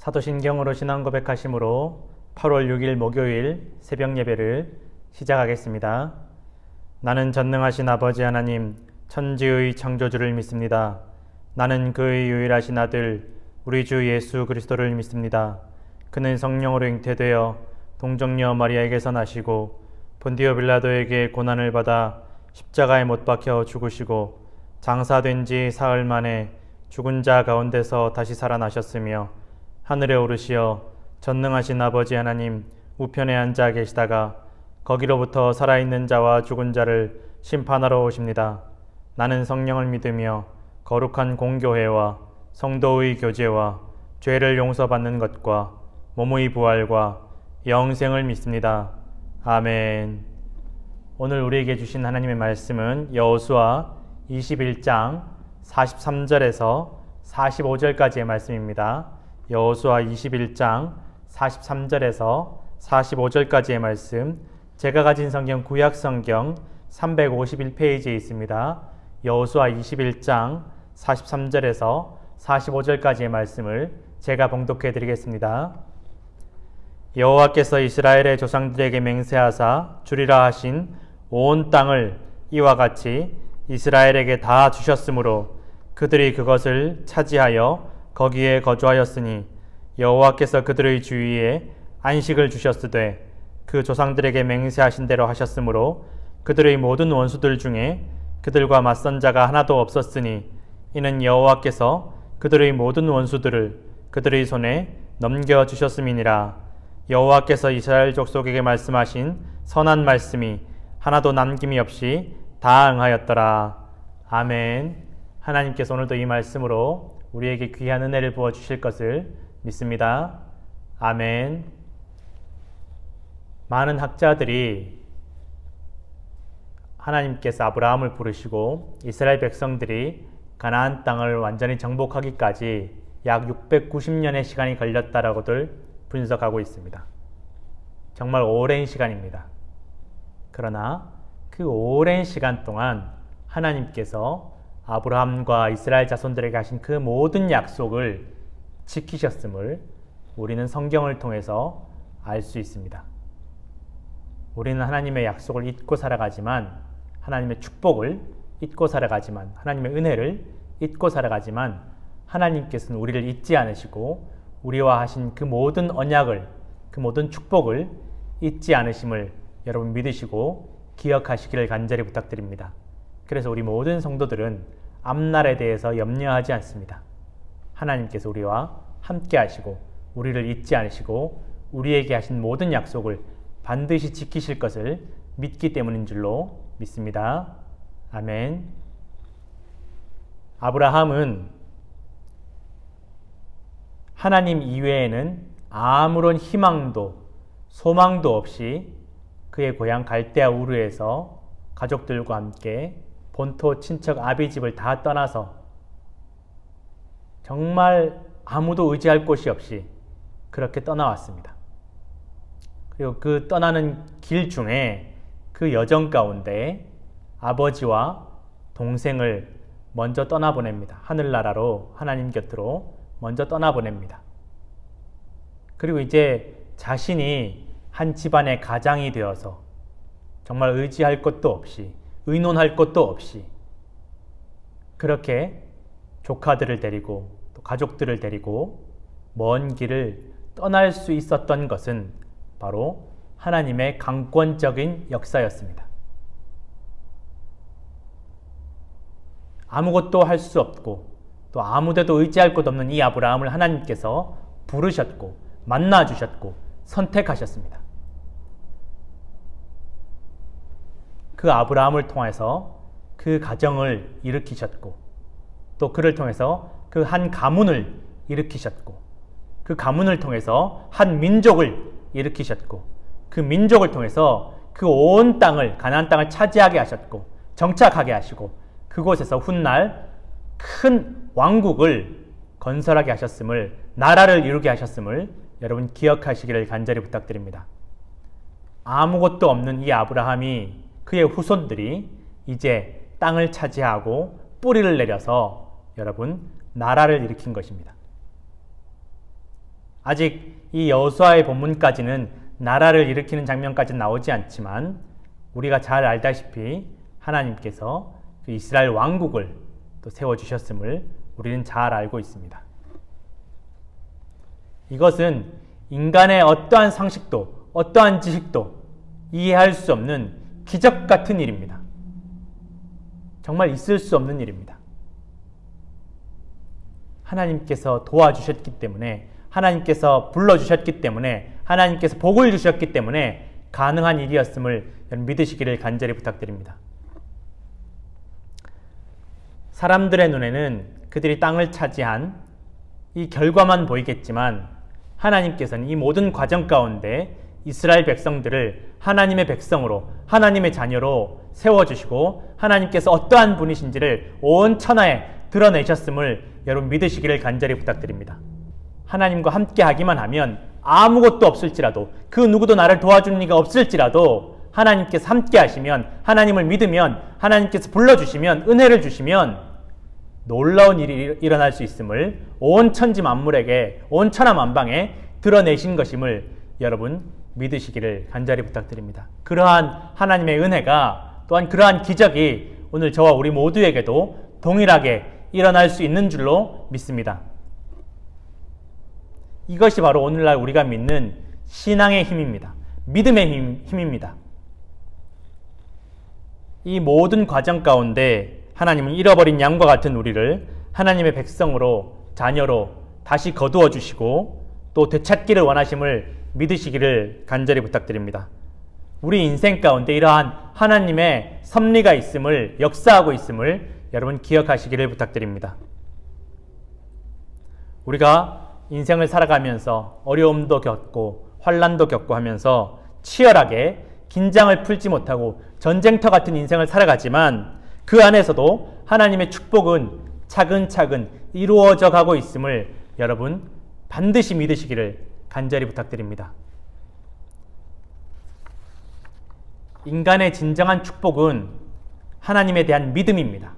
사도신경으로 신앙 고백하심으로 8월 6일 목요일 새벽 예배를 시작하겠습니다. 나는 전능하신 아버지 하나님 천지의 창조주를 믿습니다. 나는 그의 유일하신 아들 우리 주 예수 그리스도를 믿습니다. 그는 성령으로 잉태되어 동정녀 마리아에게서 나시고 본디오 빌라도에게 고난을 받아 십자가에 못 박혀 죽으시고 장사된 지 사흘 만에 죽은 자 가운데서 다시 살아나셨으며 하늘에 오르시어 전능하신 아버지 하나님 우편에 앉아 계시다가 거기로부터 살아있는 자와 죽은 자를 심판하러 오십니다. 나는 성령을 믿으며 거룩한 공교회와 성도의 교제와 죄를 용서받는 것과 몸의 부활과 영생을 믿습니다. 아멘. 오늘 우리에게 주신 하나님의 말씀은 여호수아 21장 43절에서 45절까지의 말씀입니다. 여호수아 21장 43절에서 45절까지의 말씀, 제가 가진 성경 구약 성경 351페이지에 있습니다. 여호수아 21장 43절에서 45절까지의 말씀을 제가 봉독해 드리겠습니다. 여호와께서 이스라엘의 조상들에게 맹세하사 주리라 하신 온 땅을 이와 같이 이스라엘에게 다 주셨으므로 그들이 그것을 차지하여 거기에 거주하였으니 여호와께서 그들의 주위에 안식을 주셨으되 그 조상들에게 맹세하신 대로 하셨으므로 그들의 모든 원수들 중에 그들과 맞선 자가 하나도 없었으니 이는 여호와께서 그들의 모든 원수들을 그들의 손에 넘겨주셨음이니라. 여호와께서 이스라엘 족속에게 말씀하신 선한 말씀이 하나도 남김이 없이 다 응하였더라. 아멘. 하나님께서 오늘도 이 말씀으로 우리에게 귀한 은혜를 부어주실 것을 믿습니다. 아멘. 많은 학자들이 하나님께서 아브라함을 부르시고 이스라엘 백성들이 가나안 땅을 완전히 정복하기까지 약 690년의 시간이 걸렸다라고들 분석하고 있습니다. 정말 오랜 시간입니다. 그러나 그 오랜 시간 동안 하나님께서 아브라함과 이스라엘 자손들에게 하신 그 모든 약속을 지키셨음을 우리는 성경을 통해서 알 수 있습니다. 우리는 하나님의 약속을 잊고 살아가지만, 하나님의 축복을 잊고 살아가지만, 하나님의 은혜를 잊고 살아가지만 하나님께서는 우리를 잊지 않으시고 우리와 하신 그 모든 언약을, 그 모든 축복을 잊지 않으심을 여러분 믿으시고 기억하시기를 간절히 부탁드립니다. 그래서 우리 모든 성도들은 앞날에 대해서 염려하지 않습니다. 하나님께서 우리와 함께 하시고 우리를 잊지 않으시고 우리에게 하신 모든 약속을 반드시 지키실 것을 믿기 때문인 줄로 믿습니다. 아멘. 아브라함은 하나님 이외에는 아무런 희망도 소망도 없이 그의 고향 갈대아 우르에서 가족들과 함께 본토 친척 아비 집을 다 떠나서 정말 아무도 의지할 곳이 없이 그렇게 떠나왔습니다. 그리고 그 떠나는 길 중에 그 여정 가운데 아버지와 동생을 먼저 떠나보냅니다. 하늘나라로, 하나님 곁으로 먼저 떠나보냅니다. 그리고 이제 자신이 한 집안의 가장이 되어서 정말 의지할 것도 없이, 의논할 것도 없이 그렇게 조카들을 데리고 또 가족들을 데리고 먼 길을 떠날 수 있었던 것은 바로 하나님의 강권적인 역사였습니다. 아무것도 할 수 없고 또 아무데도 의지할 것 없는 이 아브라함을 하나님께서 부르셨고 만나주셨고 선택하셨습니다. 그 아브라함을 통해서 그 가정을 일으키셨고 또 그를 통해서 그 한 가문을 일으키셨고 그 가문을 통해서 한 민족을 일으키셨고 그 민족을 통해서 그 온 땅을, 가나안 땅을 차지하게 하셨고 정착하게 하시고 그곳에서 훗날 큰 왕국을 건설하게 하셨음을, 나라를 이루게 하셨음을 여러분 기억하시기를 간절히 부탁드립니다. 아무것도 없는 이 아브라함이, 그의 후손들이 이제 땅을 차지하고 뿌리를 내려서 여러분 나라를 일으킨 것입니다. 아직 이 여호수아의 본문까지는 나라를 일으키는 장면까지는 나오지 않지만 우리가 잘 알다시피 하나님께서 그 이스라엘 왕국을 또 세워주셨음을 우리는 잘 알고 있습니다. 이것은 인간의 어떠한 상식도 어떠한 지식도 이해할 수 없는 기적 같은 일입니다. 정말 있을 수 없는 일입니다. 하나님께서 도와주셨기 때문에, 하나님께서 불러주셨기 때문에, 하나님께서 복을 주셨기 때문에 가능한 일이었음을 믿으시기를 간절히 부탁드립니다. 사람들의 눈에는 그들이 땅을 차지한 이 결과만 보이겠지만 하나님께서는 이 모든 과정 가운데 이스라엘 백성들을 하나님의 백성으로, 하나님의 자녀로 세워주시고 하나님께서 어떠한 분이신지를 온 천하에 드러내셨음을 여러분 믿으시기를 간절히 부탁드립니다. 하나님과 함께 하기만 하면 아무것도 없을지라도, 그 누구도 나를 도와주는 이가 없을지라도 하나님께서 함께 하시면, 하나님을 믿으면, 하나님께서 불러주시면, 은혜를 주시면 놀라운 일이 일어날 수 있음을 온 천지 만물에게, 온 천하 만방에 드러내신 것임을 여러분 믿으시기를 간절히 부탁드립니다. 그러한 하나님의 은혜가, 또한 그러한 기적이 오늘 저와 우리 모두에게도 동일하게 일어날 수 있는 줄로 믿습니다. 이것이 바로 오늘날 우리가 믿는 신앙의 힘입니다. 믿음의 힘입니다. 이 모든 과정 가운데 하나님은 잃어버린 양과 같은 우리를 하나님의 백성으로, 자녀로 다시 거두어 주시고 또 되찾기를 원하심을 믿으시기를 간절히 부탁드립니다. 우리 인생 가운데 이러한 하나님의 섭리가 있음을, 역사하고 있음을 여러분 기억하시기를 부탁드립니다. 우리가 인생을 살아가면서 어려움도 겪고 환난도 겪고 하면서 치열하게 긴장을 풀지 못하고 전쟁터 같은 인생을 살아가지만 그 안에서도 하나님의 축복은 차근차근 이루어져 가고 있음을 여러분 반드시 믿으시기를 간절히 부탁드립니다. 인간의 진정한 축복은 하나님에 대한 믿음입니다.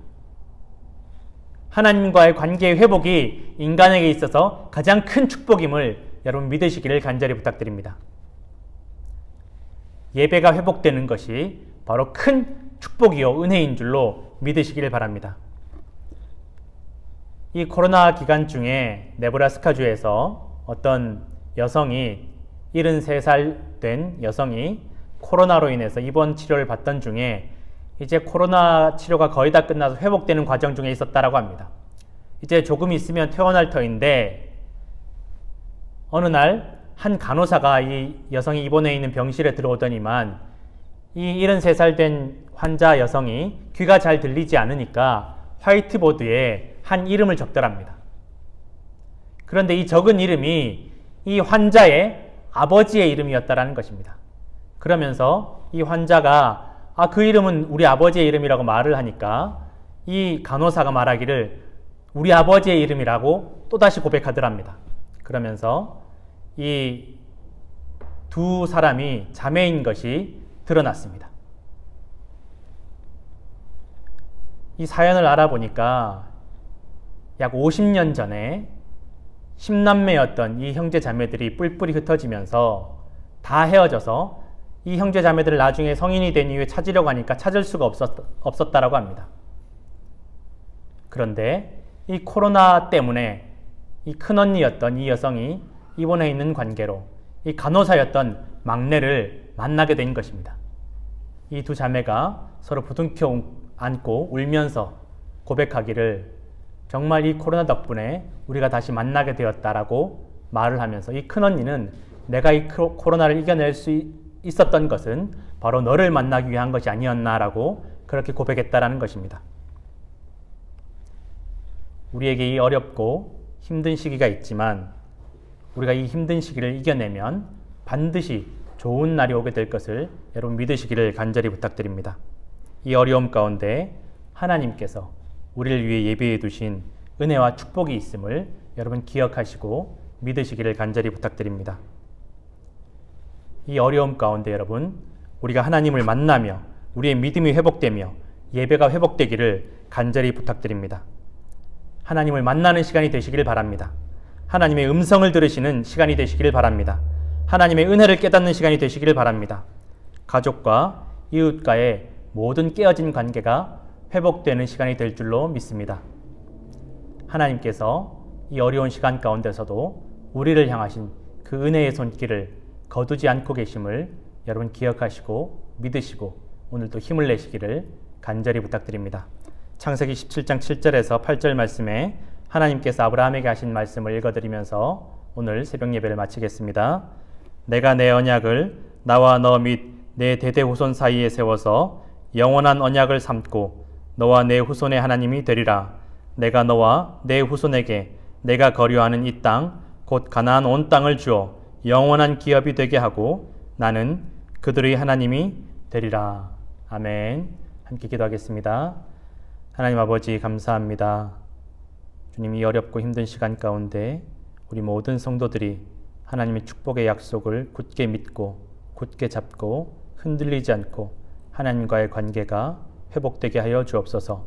하나님과의 관계의 회복이 인간에게 있어서 가장 큰 축복임을 여러분 믿으시기를 간절히 부탁드립니다. 예배가 회복되는 것이 바로 큰 축복이요 은혜인 줄로 믿으시기를 바랍니다. 이 코로나 기간 중에 네브라스카주에서 어떤 여성이 73살 된 여성이 코로나로 인해서 입원 치료를 받던 중에 이제 코로나 치료가 거의 다 끝나서 회복되는 과정 중에 있었다라고 합니다. 이제 조금 있으면 퇴원할 터인데 어느 날 한 간호사가 이 여성이 입원해 있는 병실에 들어오더니만 이 73살 된 환자 여성이 귀가 잘 들리지 않으니까 화이트보드에 한 이름을 적더랍니다. 그런데 이 적은 이름이 이 환자의 아버지의 이름이었다라는 것입니다. 그러면서 이 환자가 그 이름은 우리 아버지의 이름이라고 말을 하니까 이 간호사가 말하기를 우리 아버지의 이름이라고 또다시 고백하더랍니다. 그러면서 이 두 사람이 자매인 것이 드러났습니다. 이 사연을 알아보니까 약 50년 전에 10남매였던 이 형제 자매들이 뿔뿔이 흩어지면서 다 헤어져서 이 형제 자매들을 나중에 성인이 된 이후에 찾으려고 하니까 찾을 수가 없었다라고 합니다. 그런데 이 코로나 때문에 이 큰언니였던 이 여성이 입원해 있는 관계로 이 간호사였던 막내를 만나게 된 것입니다. 이 두 자매가 서로 부둥켜 안고 울면서 고백하기를 정말 이 코로나 덕분에 우리가 다시 만나게 되었다라고 말을 하면서 이 큰언니는 내가 이 코로나를 이겨낼 수 있었던 것은 바로 너를 만나기 위한 것이 아니었나라고 그렇게 고백했다라는 것입니다. 우리에게 이 어렵고 힘든 시기가 있지만 우리가 이 힘든 시기를 이겨내면 반드시 좋은 날이 오게 될 것을 여러분 믿으시기를 간절히 부탁드립니다. 이 어려움 가운데 하나님께서 우리를 위해 예비해 두신 은혜와 축복이 있음을 여러분 기억하시고 믿으시기를 간절히 부탁드립니다. 이 어려움 가운데 여러분 우리가 하나님을 만나며 우리의 믿음이 회복되며 예배가 회복되기를 간절히 부탁드립니다. 하나님을 만나는 시간이 되시기를 바랍니다. 하나님의 음성을 들으시는 시간이 되시기를 바랍니다. 하나님의 은혜를 깨닫는 시간이 되시기를 바랍니다. 가족과 이웃과의 모든 깨어진 관계가 회복되는 시간이 될 줄로 믿습니다. 하나님께서 이 어려운 시간 가운데서도 우리를 향하신 그 은혜의 손길을 거두지 않고 계심을 여러분 기억하시고 믿으시고 오늘도 힘을 내시기를 간절히 부탁드립니다. 창세기 17장 7절에서 8절 말씀에 하나님께서 아브라함에게 하신 말씀을 읽어드리면서 오늘 새벽 예배를 마치겠습니다. 내가 내 언약을 나와 너 및 내 대대 후손 사이에 세워서 영원한 언약을 삼고 너와 내 후손의 하나님이 되리라. 내가 너와 내 후손에게 내가 거류하는 이 땅 곧 가나안 온 땅을 주어 영원한 기업이 되게 하고 나는 그들의 하나님이 되리라. 아멘. 함께 기도하겠습니다. 하나님 아버지 감사합니다. 주님, 이 어렵고 힘든 시간 가운데 우리 모든 성도들이 하나님의 축복의 약속을 굳게 믿고 굳게 잡고 흔들리지 않고 하나님과의 관계가 회복되게 하여 주옵소서.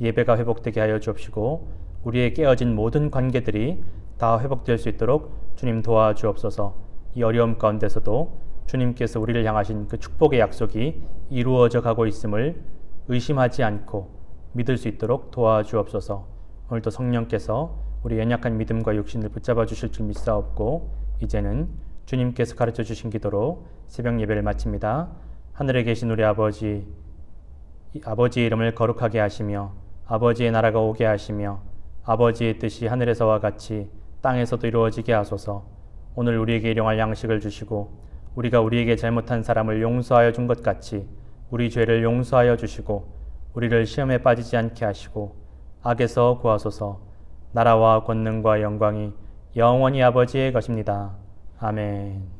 예배가 회복되게 하여 주옵시고 우리의 깨어진 모든 관계들이 다 회복될 수 있도록 주님 도와주옵소서. 이 어려움 가운데서도 주님께서 우리를 향하신 그 축복의 약속이 이루어져 가고 있음을 의심하지 않고 믿을 수 있도록 도와주옵소서. 오늘도 성령께서 우리 연약한 믿음과 육신을 붙잡아 주실 줄 믿사옵고 이제는 주님께서 가르쳐 주신 기도로 새벽 예배를 마칩니다. 하늘에 계신 우리 아버지, 아버지의 이름을 거룩하게 하시며 아버지의 나라가 오게 하시며 아버지의 뜻이 하늘에서와 같이 땅에서도 이루어지게 하소서. 오늘 우리에게 일용할 양식을 주시고 우리가 우리에게 잘못한 사람을 용서하여 준 것 같이 우리 죄를 용서하여 주시고 우리를 시험에 빠지지 않게 하시고 악에서 구하소서. 나라와 권능과 영광이 영원히 아버지의 것입니다. 아멘.